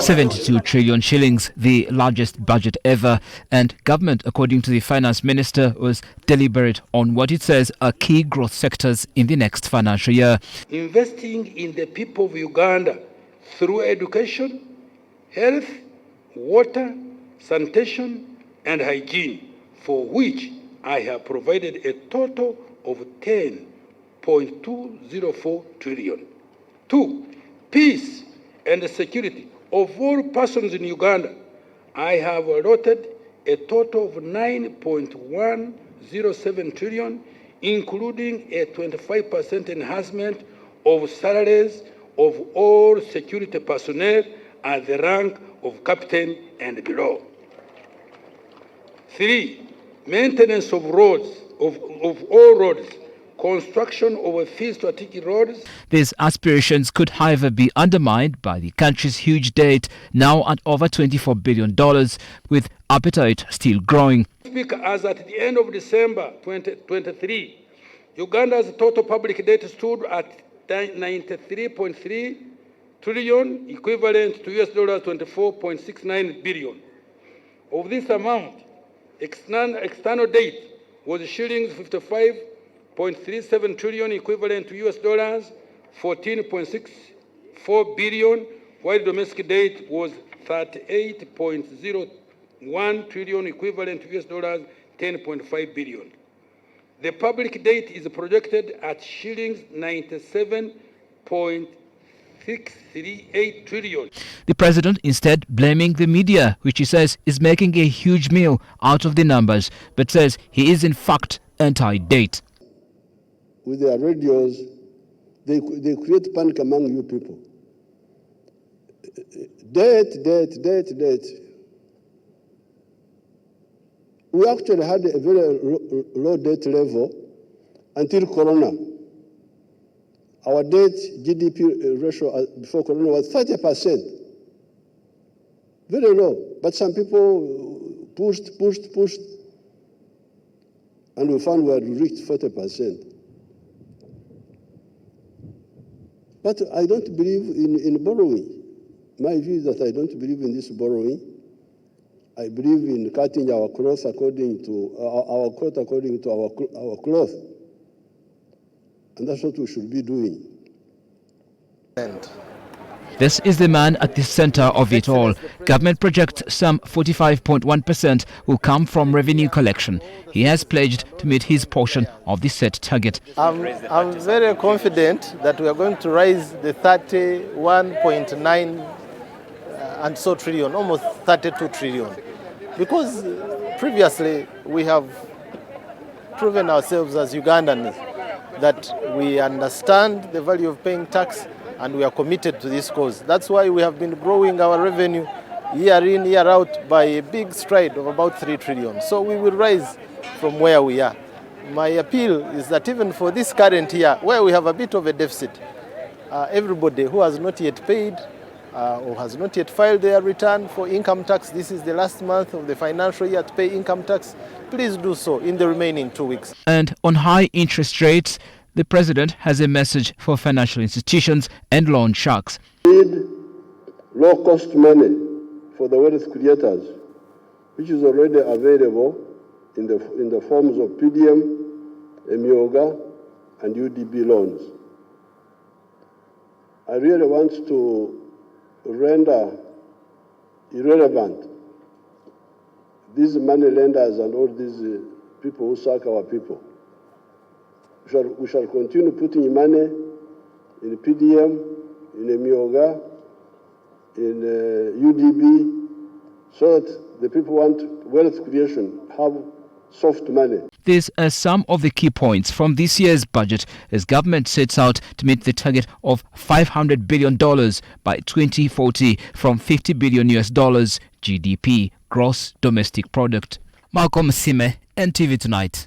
72 trillion shillings, the largest budget ever, and government, according to the finance minister, was deliberate on what it says are key growth sectors in the next financial year. Investing in the people of Uganda through education, health, water, sanitation, and hygiene, for which I have provided a total of 10.204 trillion. 2. Peace and security of all persons in Uganda. I have allotted a total of 9.107 trillion, including a 25% enhancement of salaries of all security personnel at the rank of captain and below. 3. Maintenance of roads, of all roads, construction of key strategic roads. These aspirations could, however, be undermined by the country's huge debt, now at over $24 billion, with appetite still growing. As at the end of December 2023, Uganda's total public debt stood at 93.3 trillion, equivalent to $24.69 billion. Of this amount, external debt was shillings 55.37 trillion, equivalent to $14.64 billion, while domestic debt was 38.01 trillion, equivalent to $10.5 billion. The public debt is projected at shillings 97.638 trillion. The president instead blaming the media, which he says is making a huge meal out of the numbers, but says he is in fact anti-debt. With their radios, they create panic among you people. Debt. We actually had a very low debt level until Corona. Our debt GDP ratio before Corona was 30%. Very low. But some people pushed, and we found we had reached 40%. But I don't believe in borrowing. My view is that I don't believe in this borrowing. I believe in cutting our cloth according to our coat according to our cloth. And that's what we should be doing. This is the man at the center of it all. Government projects some 45.1% will come from revenue collection. He has pledged to meet his portion of the set target. I'm very confident that we are going to raise the 31.9 and so trillion, almost 32 trillion. Because previously we have proven ourselves as Ugandans that we understand the value of paying tax and we are committed to this cause. That's why we have been growing our revenue year in, year out by a big stride of about 3 trillion. So we will rise from where we are. My appeal is that even for this current year, where we have a bit of a deficit, everybody who has not yet paid or has not yet filed their return for income tax, this is the last month of the financial year to pay income tax, please do so in the remaining 2 weeks. And on high interest rates, the president has a message for financial institutions and loan sharks. We need low-cost money for the wealth creators, which is already available in the forms of PDM, Emyoga, and UDB loans. I really want to render irrelevant these money lenders and all these people who suck our people. We shall continue putting money in PDM, in Emyoga, in UDB, so that the people want wealth creation, have soft money. These are some of the key points from this year's budget as government sets out to meet the target of $500 billion by 2040 from $50 billion GDP, gross domestic product. Malcolm Sime, NTV Tonight.